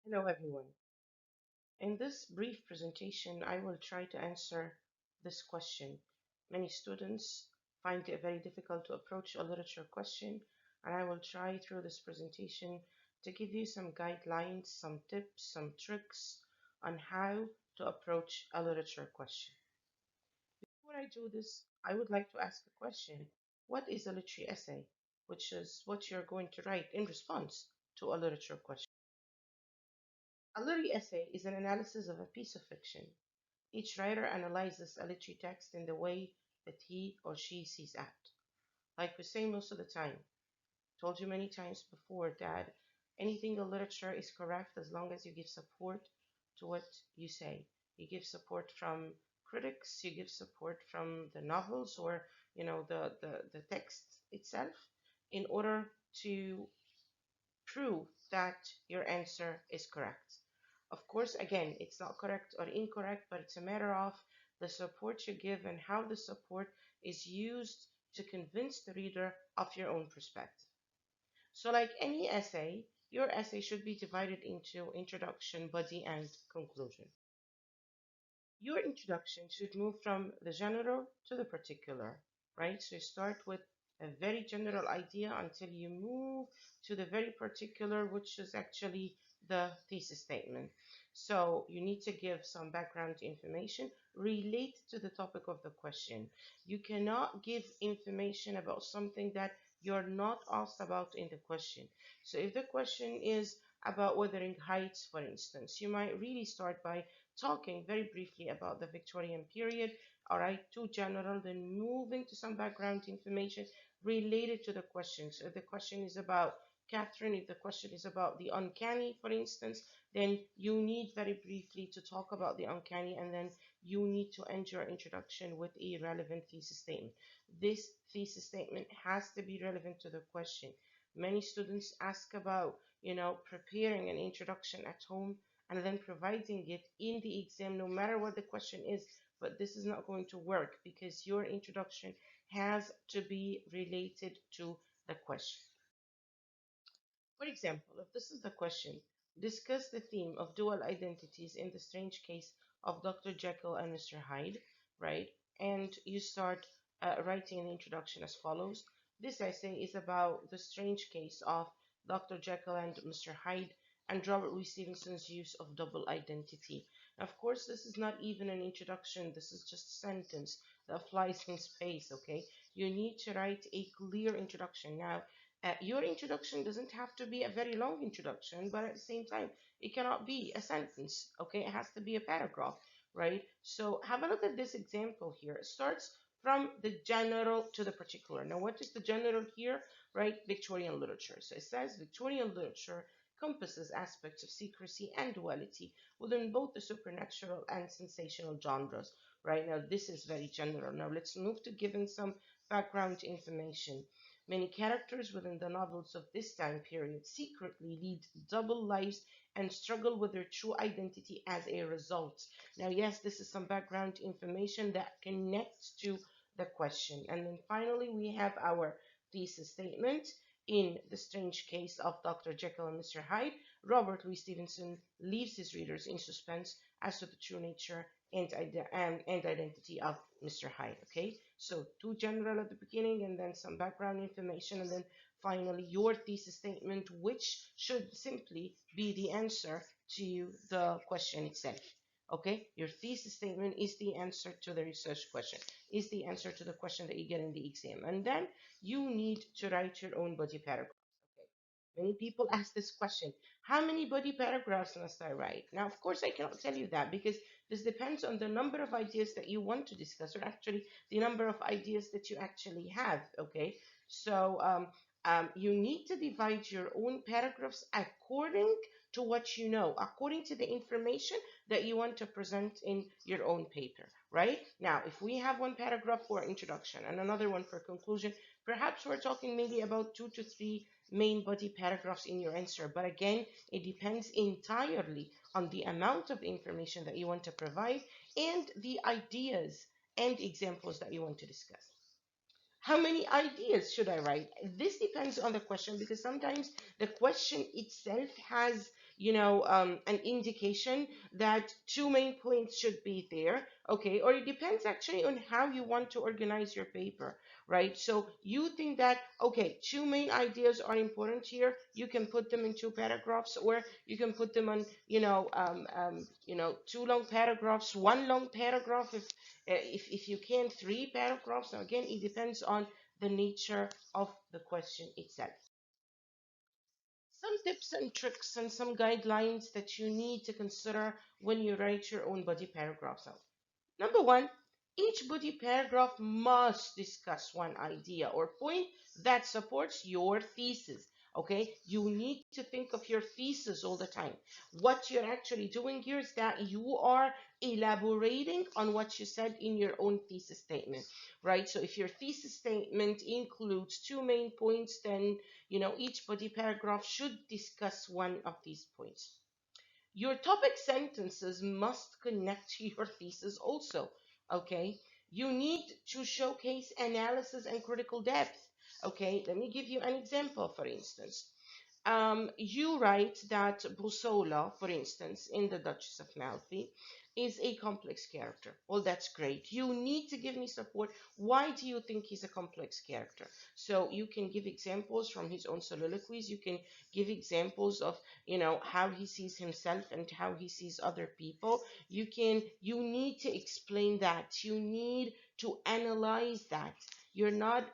Hello, everyone. In this brief presentation, I will try to answer this question. Many students find it very difficult to approach a literature question, and I will try through this presentation to give you some guidelines, some tips, some tricks on how to approach a literature question. Before I do this, I would like to ask a question. What is a literary essay? Which is what you're going to write in response to a literature question. A literary essay is an analysis of a piece of fiction. Each writer analyzes a literary text in the way that he or she sees it. Like we say most of the time, told you many times before that anything in literature is correct as long as you give support to what you say. You give support from critics, you give support from the novels or the text itself in order to prove that your answer is correct. Of course, again, it's not correct or incorrect, but it's a matter of the support you give and how the support is used to convince the reader of your own perspective. So, like any essay, your essay should be divided into introduction, body, and conclusion. Your introduction should move from the general to the particular, right? So you start with a very general idea until you move to the very particular, which is actually the thesis statement. So you need to give some background information related to the topic of the question. You cannot give information about something that you're not asked about in the question. So if the question is about Wuthering Heights, for instance, you might really start by talking very briefly about the Victorian period, all right, too general, then moving to some background information related to the question. So if the question is about Catherine, if the question is about the uncanny, for instance, then you need very briefly to talk about the uncanny, and then you need to end your introduction with a relevant thesis statement. This thesis statement has to be relevant to the question. Many students ask about, preparing an introduction at home and then providing it in the exam, no matter what the question is. But this is not going to work because your introduction has to be related to the question. For example, if this is the question, discuss the theme of dual identities in the strange case of Dr. Jekyll and Mr. Hyde, right? And you start writing an introduction as follows. This essay is about the strange case of Dr. Jekyll and Mr. Hyde and Robert Louis Stevenson's use of double identity. Now, of course, this is not even an introduction, this is just a sentence that flies in space, okay? You need to write a clear introduction. Now, your introduction doesn't have to be a very long introduction, but at the same time, it cannot be a sentence, okay? It has to be a paragraph, right? So have a look at this example here. It starts from the general to the particular. Now, what is the general here, right? Victorian literature. So it says Victorian literature encompasses aspects of secrecy and duality within both the supernatural and sensational genres, right? Now, this is very general. Now, let's move to giving some background information. Many characters within the novels of this time period secretly lead double lives and struggle with their true identity as a result. Now, yes, this is some background information that connects to the question. And then finally, we have our thesis statement. In The Strange Case of Dr. Jekyll and Mr. Hyde, Robert Louis Stevenson leaves his readers in suspense as to the true nature and identity of Mr. Hyde. Okay, so too general at the beginning, and then some background information, and then finally your thesis statement, which should simply be the answer to the question itself. Okay, your thesis statement is the answer to the research question, is the answer to the question that you get in the exam, and then you need to write your own body paragraph. Okay, many people ask this question: how many body paragraphs must I write? Now, of course, I cannot tell you that because this depends on the number of ideas that you want to discuss, or actually the number of ideas that you actually have. Okay, so you need to divide your own paragraphs according to what you know, according to the information that you want to present in your own paper, right? Now, if we have one paragraph for introduction and another one for conclusion, perhaps we're talking maybe about 2 to 3 main body paragraphs in your answer. But again, it depends entirely on the amount of information that you want to provide and the ideas and examples that you want to discuss. How many ideas should I write? This depends on the question because sometimes the question itself has, an indication that two main points should be there, okay? Or it depends actually on how you want to organize your paper, right? So you think that, okay, two main ideas are important here. You can put them in two paragraphs, or you can put them on, two long paragraphs, one long paragraph, if you can, three paragraphs. Now, again, it depends on the nature of the question itself. Some tips and tricks and some guidelines that you need to consider when you write your own body paragraphs out. Number one, each body paragraph must discuss one idea or point that supports your thesis. Okay, you need to think of your thesis all the time. What you're actually doing here is that you are elaborating on what you said in your own thesis statement, right? So if your thesis statement includes two main points, then each body paragraph should discuss one of these points. Your topic sentences must connect to your thesis also. Okay, you need to showcase analysis and critical depth. Okay, let me give you an example. For instance, you write that Bussola, for instance, in The Duchess of Malfi, is a complex character. Well, that's great. You need to give me support. Why do you think he's a complex character? So you can give examples from his own soliloquies. You can give examples of, how he sees himself and how he sees other people. You need to explain that. You need to analyze that. You're not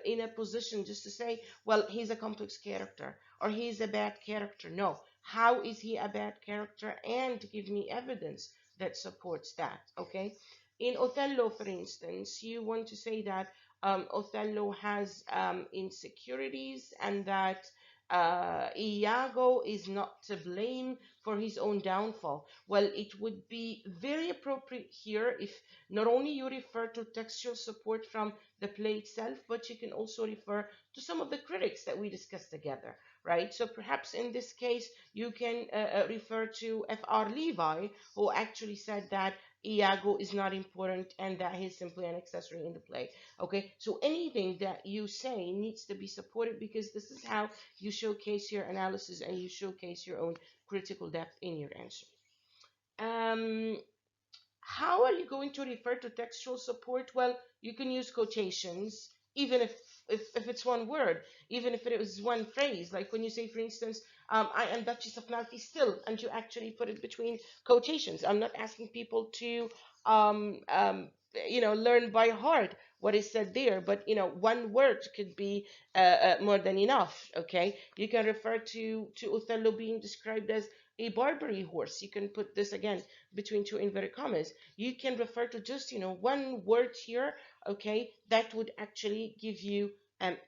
in a position just to say, well, he's a complex character or he's a bad character. No. How is he a bad character? And give me evidence that supports that. Okay. In Othello, for instance, you want to say that Othello has insecurities and that Iago is not to blame for his own downfall. Well, it would be very appropriate here if not only you refer to textual support from the play itself, but you can also refer to some of the critics that we discussed together, right? So perhaps in this case, you can refer to F.R. Levi, who actually said that Iago is not important and that he's simply an accessory in the play. Okay, so anything that you say needs to be supported because this is how you showcase your analysis and you showcase your own critical depth in your answer. Um, how are you going to refer to textual support? Well, you can use quotations, even if it's one word, even if it is one phrase. Like when you say, for instance, I am Duchess of Malfi still, and you actually put it between quotations. I'm not asking people to, um, um, learn by heart what is said there, but one word could be more than enough. Okay, you can refer to Othello being described as a Barbary horse. You can put this again between two inverted commas. You can refer to just one word here, okay, that would actually give you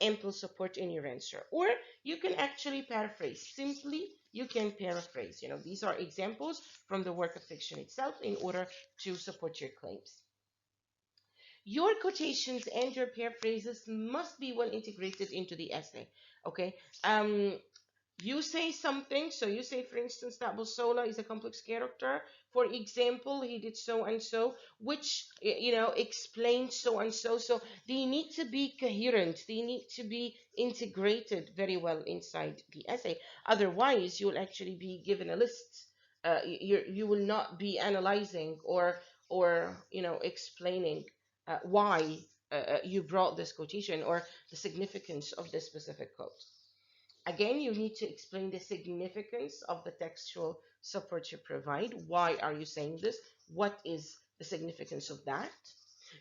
ample support in your answer. Or you can actually paraphrase. Simply, you can paraphrase. These are examples from the work of fiction itself in order to support your claims. Your quotations and your paraphrases must be well integrated into the essay. Okay. You say something, so you say, for instance, that Bosola is a complex character. For example, he did so and so, which explains so and so. So they need to be coherent. They need to be integrated very well inside the essay. Otherwise, you'll actually be given a list. You will not be analyzing or explaining why you brought this quotation or the significance of this specific quote. Again, you need to explain the significance of the textual support you provide. Why are you saying this? What is the significance of that?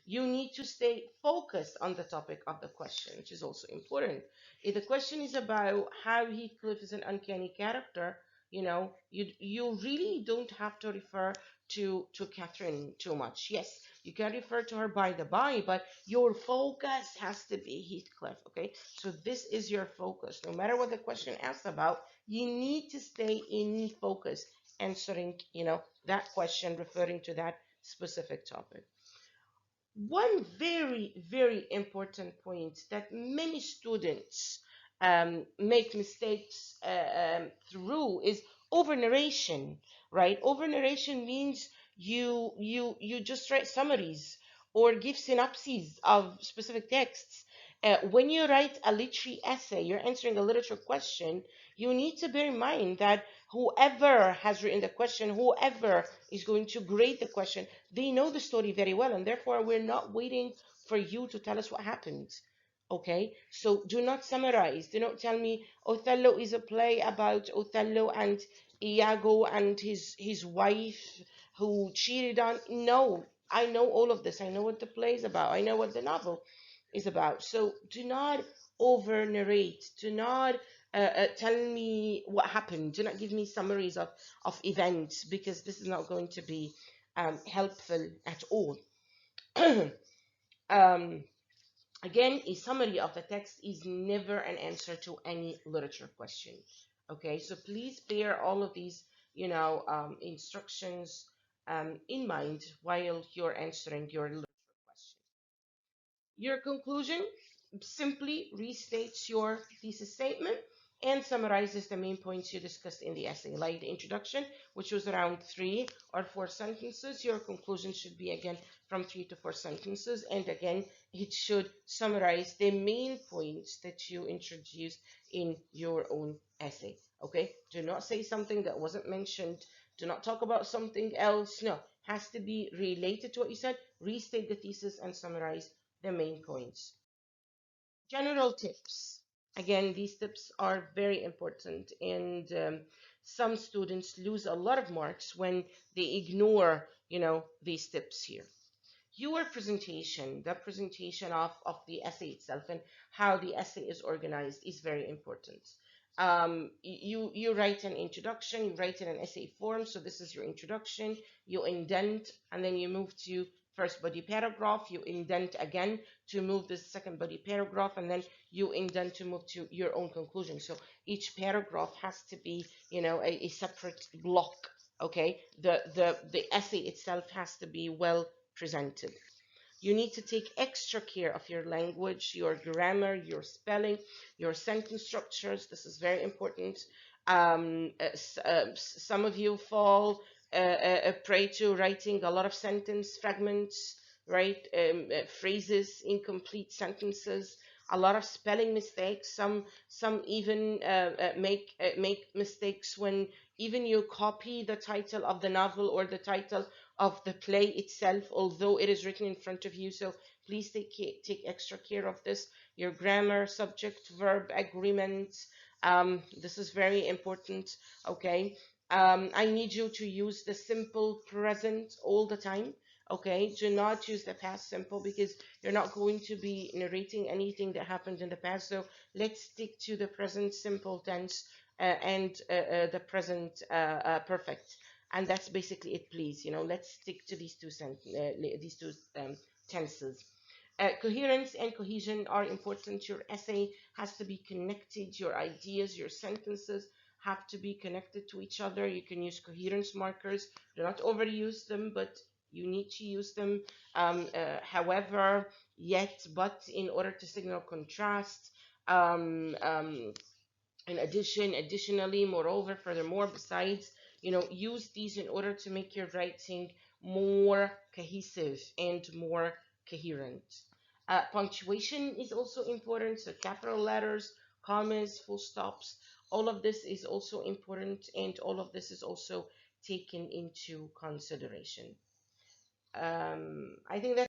You need to stay focused on the topic of the question, which is also important. If the question is about how Heathcliff is an uncanny character, you really don't have to refer to Catherine too much. Yes, you can refer to her by the by, but your focus has to be Heathcliff. Okay, so this is your focus. No matter what the question asks about, you need to stay in focus, answering that question, referring to that specific topic. One very, very important point that many students make mistakes through is over narration, right? Over narration means you just write summaries or give synopses of specific texts, When you write a literary essay, you're answering a literature question, you need to bear in mind that whoever has written the question, whoever is going to grade the question, they know the story very well, and therefore we're not waiting for you to tell us what happened. Okay, so do not summarize. Do not tell me Othello is a play about Othello and Iago and his wife who cheated on. No, I know all of this. I know what the play is about. I know what the novel is about. So do not over narrate. Do not tell me what happened. Do not give me summaries of events, because this is not going to be helpful at all. um, Again, a summary of the text is never an answer to any literature question. Okay, so please bear all of these, instructions in mind while you're answering your literature question. Your conclusion simply restates your thesis statement and summarizes the main points you discussed in the essay, like the introduction, which was around 3 or 4 sentences. Your conclusion should be again from 3 to 4 sentences, and again, it should summarize the main points that you introduced in your own essay. Okay, do not say something that wasn't mentioned. Do not talk about something else. No, has to be related to what you said. Restate the thesis and summarize the main points. General tips. Again, these tips are very important, and some students lose a lot of marks when they ignore, these tips here. Your presentation, the presentation of the essay itself and how the essay is organized is very important. You write an introduction, you write in an essay form. So this is your introduction, you indent, and then you move to first body paragraph, you indent again to move this second body paragraph, and then you indent to move to your own conclusion. So each paragraph has to be, a separate block. Okay, the essay itself has to be well presented. You need to take extra care of your language, your grammar, your spelling, your sentence structures. This is very important. Some of you fall prey to writing a lot of sentence fragments, right? Phrases, incomplete sentences, a lot of spelling mistakes. Some even make mistakes when even you copy the title of the novel or the title of the play itself, although it is written in front of you. So please take extra care of this. Your grammar, subject, verb, agreements. This is very important. Okay. I need you to use the simple present all the time. Okay. Do not use the past simple, because you're not going to be narrating anything that happened in the past. So let's stick to the present simple tense and the present perfect, and that's basically it. Please, let's stick to these two tenses. Coherence and cohesion are important. Your essay has to be connected. Your ideas, your sentences have to be connected to each other. You can use coherence markers. Do not overuse them, but you need to use them. However, yet, but, in order to signal contrast. Um, um, in addition, additionally, moreover, furthermore, besides, use these in order to make your writing more cohesive and more coherent. Punctuation is also important, so capital letters, commas, full stops, all of this is also important, and all of this is also taken into consideration. I think that